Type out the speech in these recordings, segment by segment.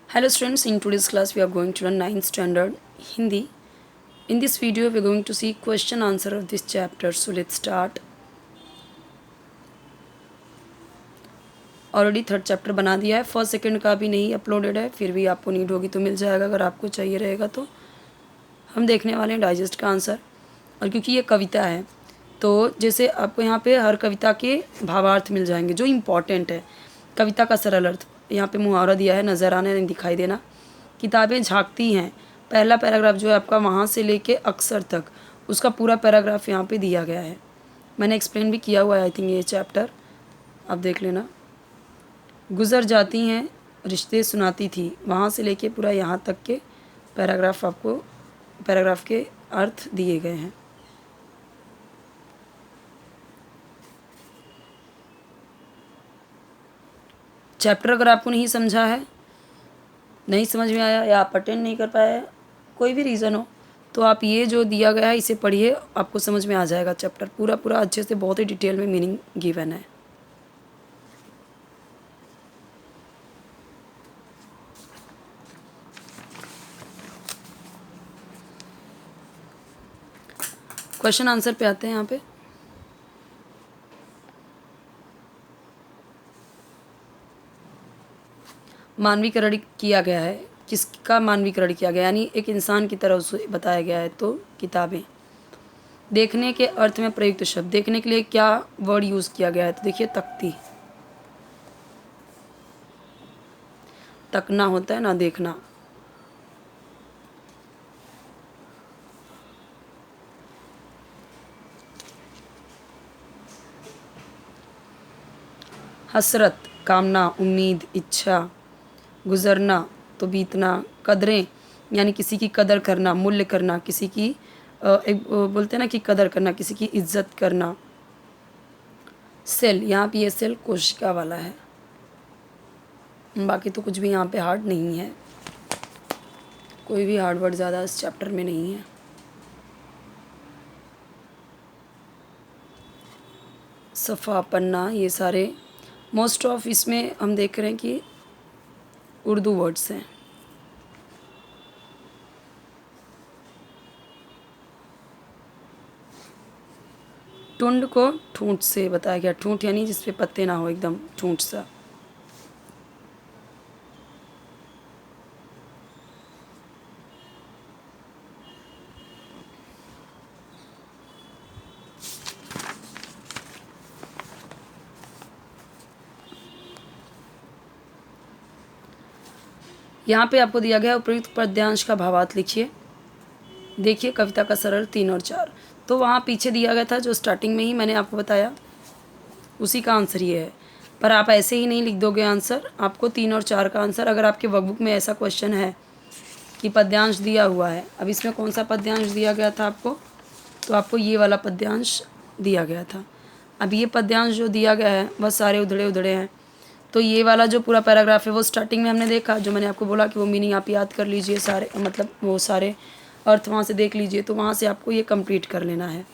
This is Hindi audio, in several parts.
Hello students, in today's class we are going to learn 9th standard Hindi. In this video we are going to see question answer of this chapter. So let's start. Already third chapter बना दिया है, फर्स्ट सेकंड का भी नहीं अपलोडेड है, फिर भी आपको नीड होगी तो मिल जाएगा अगर आपको चाहिए रहेगा तो। हम देखने वाले हैं डाइजेस्ट का आंसर, और क्योंकि ये कविता है तो जैसे आपको यहाँ पे हर कविता के भावार्थ मिल जाएंगे जो इम्पॉर्टेंट है। कविता का सरल अर्थ यहाँ पे मुहावरा दिया है, नज़र आने नहीं दिखाई देना। किताबें झांकती हैं, पहला पैराग्राफ जो है आपका वहाँ से लेके अक्सर तक, उसका पूरा पैराग्राफ यहाँ पे दिया गया है। मैंने एक्सप्लेन भी किया हुआ है आई थिंक ये चैप्टर, आप देख लेना। गुज़र जाती हैं रिश्ते सुनाती थी, वहाँ से लेके पूरा यहाँ तक के पैराग्राफ आपको पैराग्राफ के अर्थ दिए गए हैं। चैप्टर अगर आपको नहीं समझा है, नहीं समझ में आया या आप अटेंड नहीं कर पाए, कोई भी रीज़न हो, तो आप ये जो दिया गया है इसे पढ़िए, आपको समझ में आ जाएगा चैप्टर पूरा पूरा अच्छे से, बहुत ही डिटेल में मीनिंग गिवन है। क्वेश्चन आंसर पे आते हैं। यहाँ पे मानवीकरण किया गया है, किसका मानवीकरण किया गया, यानी एक इंसान की तरह उसे बताया गया है। तो किताबें। देखने के अर्थ में प्रयुक्त शब्द, देखने के लिए क्या वर्ड यूज़ किया गया है, तो देखिए तकती, तकना होता है ना, देखना। हसरत, कामना, उम्मीद, इच्छा। गुज़रना तो बीतना। कदरें यानी किसी की कदर करना, मूल्य करना, किसी की एक बोलते हैं ना कि कदर करना, किसी की इज्जत करना। सेल, यहाँ पे ये सेल कोशिका वाला है, बाकी तो कुछ भी यहाँ पे हार्ड नहीं है, कोई भी हार्ड वर्ड ज़्यादा इस चैप्टर में नहीं है। सफ़ा, पन्ना, ये सारे मोस्ट ऑफ इसमें हम देख रहे हैं कि उर्दू वर्ड्स हैं। टुंड को ठूंठ से बताया गया, ठूंठ यानी जिसपे पत्ते ना हो, एकदम ठूंठ सा। यहाँ पे आपको दिया गया उपयुक्त पद्यांश का भावार्थ लिखिए। देखिए कविता का सरल 3 और 4, तो वहाँ पीछे दिया गया था जो स्टार्टिंग में ही मैंने आपको बताया, उसी का आंसर ये है। पर आप ऐसे ही नहीं लिख दोगे आंसर, आपको 3 और 4 का आंसर, अगर आपके वर्कबुक में ऐसा क्वेश्चन है कि पद्यांश दिया हुआ है, अब इसमें कौन सा पद्यांश दिया गया था आपको, तो आपको ये वाला पद्यांश दिया गया था। अब ये पद्यांश जो दिया गया है वह सारे उधड़े उधड़े हैं, तो ये वाला जो पूरा पैराग्राफ है वो स्टार्टिंग में हमने देखा, जो मैंने आपको बोला कि वो मीनिंग आप याद कर लीजिए सारे, मतलब वो सारे अर्थ वहाँ से देख लीजिए, तो वहाँ से आपको ये कंप्लीट कर लेना है,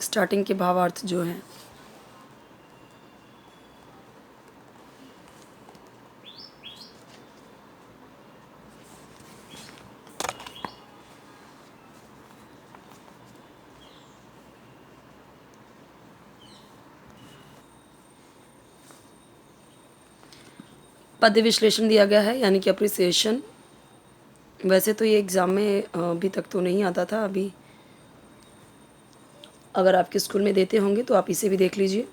स्टार्टिंग के भावार्थ जो हैं। पद्य विश्लेषण दिया गया है, यानी कि अप्रिसिएशन। वैसे तो ये एग्ज़ाम में अभी तक तो नहीं आता था, अभी अगर आपके स्कूल में देते होंगे तो आप इसे भी देख लीजिए।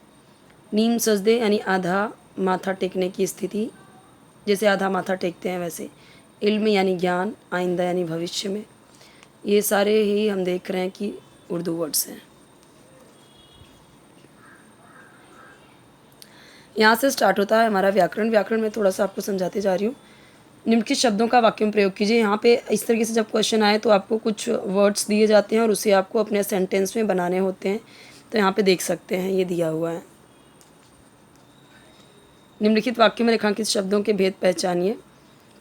नीम सजदे यानी आधा माथा टेकने की स्थिति, जैसे आधा माथा टेकते हैं वैसे। इल्म यानी ज्ञान, आइंदा यानी भविष्य में। ये सारे ही हम देख रहे हैं कि उर्दू वर्ड्स हैं। यहाँ से स्टार्ट होता है हमारा व्याकरण। व्याकरण में थोड़ा सा आपको समझाते जा रही हूँ। निम्नलिखित शब्दों का वाक्य में प्रयोग कीजिए। यहाँ पे इस तरीके से जब क्वेश्चन आए तो आपको कुछ वर्ड्स दिए जाते हैं और उसे आपको अपने सेंटेंस में बनाने होते हैं, तो यहाँ पे देख सकते हैं ये दिया हुआ है। निम्नलिखित वाक्य में रेखांकित शब्दों के भेद पहचानिए।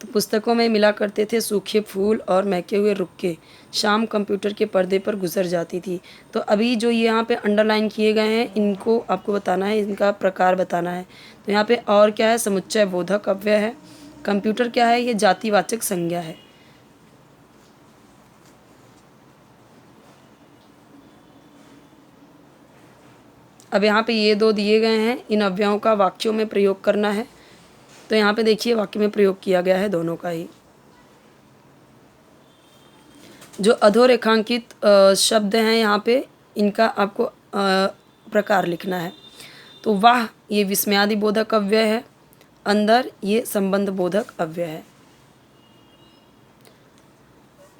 तो पुस्तकों में मिला करते थे सूखे फूल और महके हुए रुक्के, शाम कंप्यूटर के पर्दे पर गुजर जाती थी। तो अभी जो ये यहाँ पे अंडरलाइन किए गए हैं इनको आपको बताना है, इनका प्रकार बताना है। तो यहाँ पे और क्या है, समुच्चय बोधक अव्यय है। कंप्यूटर क्या है, ये जातिवाचक संज्ञा है। अब यहाँ पे ये दो दिए गए हैं, इन अव्ययों का वाक्यों में प्रयोग करना है। तो यहाँ पे देखिए वाक्य में प्रयोग किया गया है दोनों का ही। जो अधोरेखांकित शब्द हैं यहाँ पे, इनका आपको प्रकार लिखना है। तो वाह ये विस्मयादि बोधक अव्यय है, अंदर ये संबंध बोधक अव्यय है।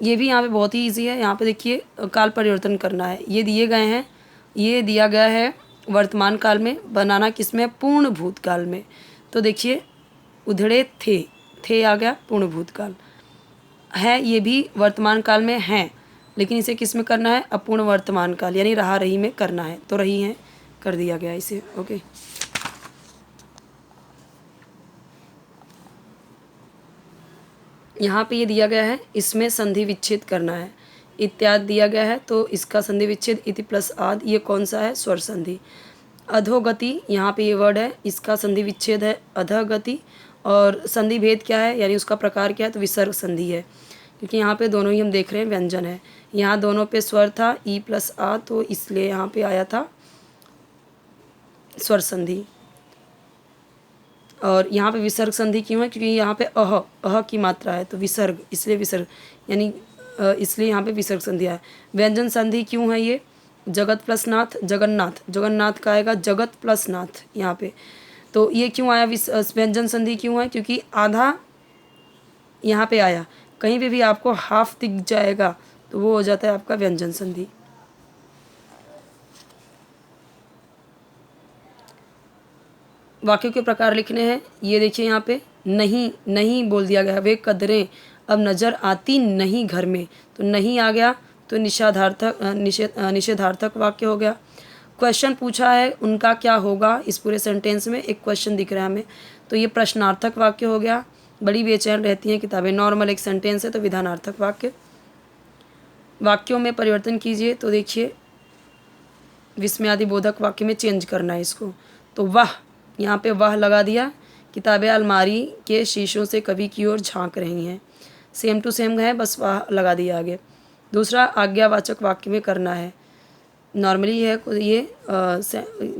ये भी यहाँ पे बहुत ही इजी है। यहाँ पे देखिए काल परिवर्तन करना है, ये दिए गए हैं, ये दिया गया है वर्तमान काल में, बनाना किस में, पूर्ण भूतकाल में। तो देखिए उधड़े थे आ गया पूर्ण भूतकाल है, ये भी वर्तमान काल में है, लेकिन इसे किस में करना है, अपूर्ण वर्तमान काल यानी रहा रही में करना है। तो रही है कर दिया गया इसे। ओके, यहाँ पे ये दिया गया है, इसमें संधि विच्छेद करना है। इत्यादि दिया गया है तो इसका संधि विच्छेद इति प्लस आद, ये कौन सा है, स्वर संधि। अधोगति यहाँ पे ये वर्ड है, इसका संधि विच्छेद है अधोगति, और संधि भेद क्या है यानी उसका प्रकार क्या है, तो विसर्ग संधि है, क्योंकि यहाँ पे दोनों ही हम देख रहे हैं व्यंजन है। यहाँ दोनों पे स्वर था ई प्लस आ, तो इसलिए यहाँ पे आया था स्वर संधि। और यहाँ पे विसर्ग संधि क्यों है, क्योंकि यहाँ पे अह की मात्रा है तो विसर्ग, इसलिए विसर्ग यानी इसलिए यहाँ पे विसर्ग संधि है। व्यंजन संधि क्यों है, ये जगत प्लस नाथ, जगन्नाथ, जगन्नाथ का आएगा जगत प्लस नाथ यहाँ पे। तो ये क्यों आया व्यंजन संधि क्यों है, क्योंकि आधा यहाँ पे आया, कहीं पे भी आपको हाफ दिख जाएगा तो वो हो जाता है आपका व्यंजन संधि। वाक्यों के प्रकार लिखने हैं, ये देखिए यहाँ पे नहीं नहीं बोल दिया गया, वे कदरें अब नज़र आती नहीं घर में, तो नहीं आ गया तो निषेधार्थक वाक्य हो गया। क्वेश्चन पूछा है उनका क्या होगा, इस पूरे सेंटेंस में एक क्वेश्चन दिख रहा है हमें, तो ये प्रश्नार्थक वाक्य हो गया। बड़ी बेचैन रहती हैं किताबें, नॉर्मल एक सेंटेंस है तो विधानार्थक वाक्य। वाक्यों में परिवर्तन कीजिए, तो देखिए विस्मयादि बोधक वाक्य में चेंज करना है इसको। तो वाह यहाँ पे वाह लगा दिया, किताबें अलमारी के शीशों से कवि की ओर झांक रही हैं, सेम टू सेम है, बस वाह लगा दिया आगे। दूसरा आज्ञावाचक वाक्य में करना है, नॉर्मली है ये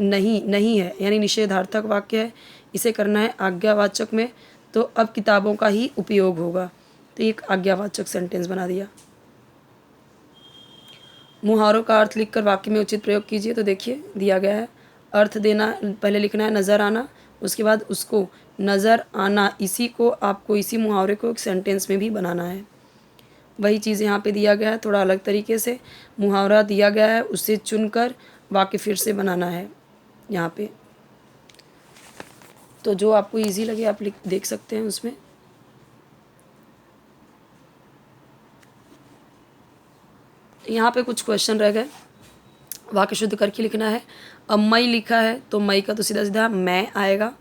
नहीं है यानी निषेधार्थक वाक्य है, इसे करना है आज्ञावाचक में, तो अब किताबों का ही उपयोग होगा, तो एक आज्ञावाचक सेंटेंस बना दिया। मुहावरों का अर्थ लिखकर वाक्य में उचित प्रयोग कीजिए, तो देखिए दिया गया है अर्थ देना, पहले लिखना है नज़र आना, उसके बाद उसको नज़र आना, इसी को आपको इसी मुहावरे को एक सेंटेंस में भी बनाना है। वही चीज़ यहाँ पे दिया गया है, थोड़ा अलग तरीके से मुहावरा दिया गया है, उससे चुनकर वाक्य फिर से बनाना है यहाँ पे। तो जो आपको इजी लगे आप देख सकते हैं उसमें। यहाँ पे कुछ क्वेश्चन रह गए, वाक्य शुद्ध करके लिखना है। अब मई लिखा है तो मई का तो सीधा सीधा मैं आएगा,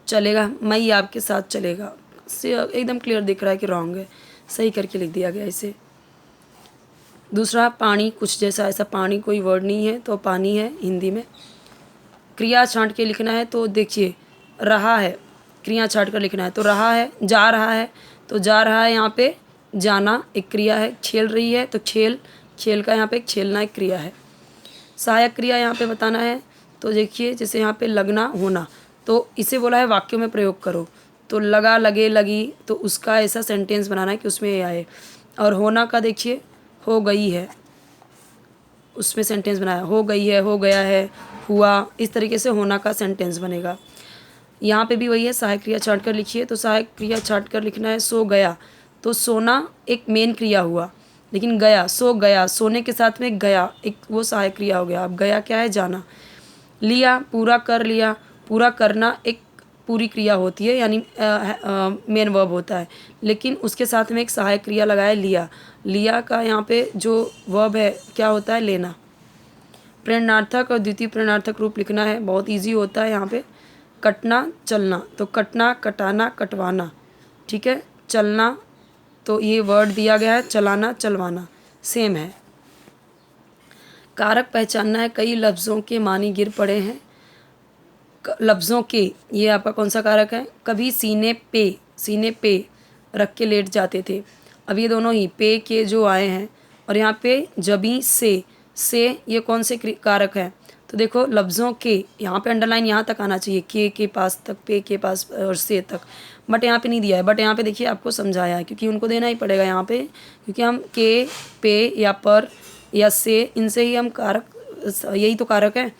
चलेगा, मई आपके साथ चलेगा, एकदम क्लियर दिख रहा है कि रॉन्ग है, सही करके लिख दिया गया इसे। दूसरा पानी कुछ जैसा, ऐसा पानी कोई वर्ड नहीं है तो पानी है हिंदी में। क्रिया छांट के लिखना है, तो देखिए रहा है, क्रिया छांट कर लिखना है, तो रहा है, जा रहा है, तो जा रहा है यहाँ पे जाना एक क्रिया है, खेल रही है तो खेल का यहाँ पे खेलना एक क्रिया है। सहायक क्रिया यहाँ पे बताना है, तो देखिए जैसे यहाँ पे लगना होना, तो इसे बोला है वाक्यों में प्रयोग करो, तो लगा लगे लगी, तो उसका ऐसा सेंटेंस बनाना है कि उसमें ये आए। और होना का देखिए हो गई है, उसमें सेंटेंस बनाया, हो गई है, हो गया है, हुआ, इस तरीके से होना का सेंटेंस बनेगा। यहाँ पे भी वही है, सहायक क्रिया छांट कर लिखिए, तो सहायक क्रिया छांट कर लिखना है सो गया, तो सोना एक मेन क्रिया हुआ, लेकिन गया, सो गया, सोने के साथ में गया एक वो सहायक क्रिया हो गया। अब गया क्या है, जाना। लिया पूरा कर लिया, पूरा करना एक पूरी क्रिया होती है यानी मेन वर्ब होता है, लेकिन उसके साथ में एक सहायक क्रिया लगाया लिया, लिया का यहाँ पे जो वर्ब है क्या होता है, लेना। प्रेरणार्थक और द्वितीय प्रेरणार्थक रूप लिखना है, बहुत इजी होता है यहाँ पे। कटना चलना, तो कटना कटाना कटवाना, ठीक है, चलना, तो ये वर्ड दिया गया है, चलाना, चलवाना, सेम है। कारक पहचानना है, कई लफ्ज़ों के मानी गिर पड़े हैं। लफ्ज़ों के, ये आपका कौन सा कारक है? कभी सीने पे रख के लेट जाते थे। अब ये दोनों ही पे के जो आए हैं, और यहाँ पे जबी से ये कौन से कारक है? तो देखो लफ्ज़ों के, यहाँ पे अंडरलाइन यहाँ तक आना चाहिए, के पास तक, पे के पास और से तक, बट यहाँ पे नहीं दिया है। बट यहाँ पे देखिए आपको समझाया है, क्योंकि उनको देना ही पड़ेगा यहाँ पे, क्योंकि हम के, पे या पर या से, इनसे ही हम कारक, यही तो कारक है।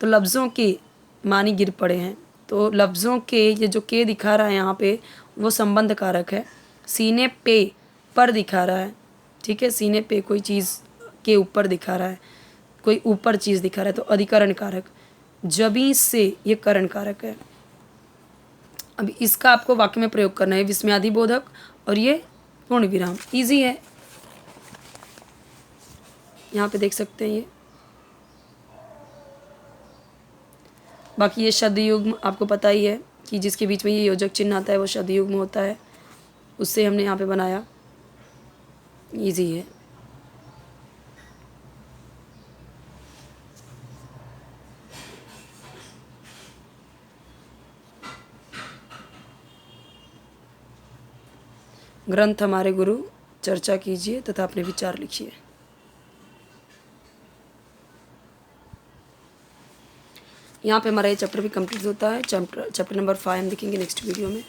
तो लफ्ज़ों के मानी गिर पड़े हैं, तो लफ्ज़ों के, ये जो के दिखा रहा है यहाँ पे, वो संबंध कारक है। सीने पे पर दिखा रहा है, ठीक है, सीने पे कोई चीज़ के ऊपर दिखा रहा है, कोई ऊपर चीज़ दिखा रहा है, तो अधिकरण कारक। जबी से, ये करण कारक है। अब इसका आपको वाक्य में प्रयोग करना है, विस्मयादि बोधक, और ये पूर्ण विराम। ईजी है, यहाँ पे देख सकते हैं ये। बाकी ये शब्द युग्म आपको पता ही है कि जिसके बीच में ये योजक चिन्ह आता है वो शब्द युग्म होता है, उससे हमने यहाँ पे बनाया। इजी है। ग्रंथ हमारे गुरु, चर्चा कीजिए तथा अपने विचार लिखिए। यहाँ पे हमारा ये चैप्टर भी कंप्लीट होता है। चैप्टर नंबर 5 हम देखेंगे नेक्स्ट वीडियो में।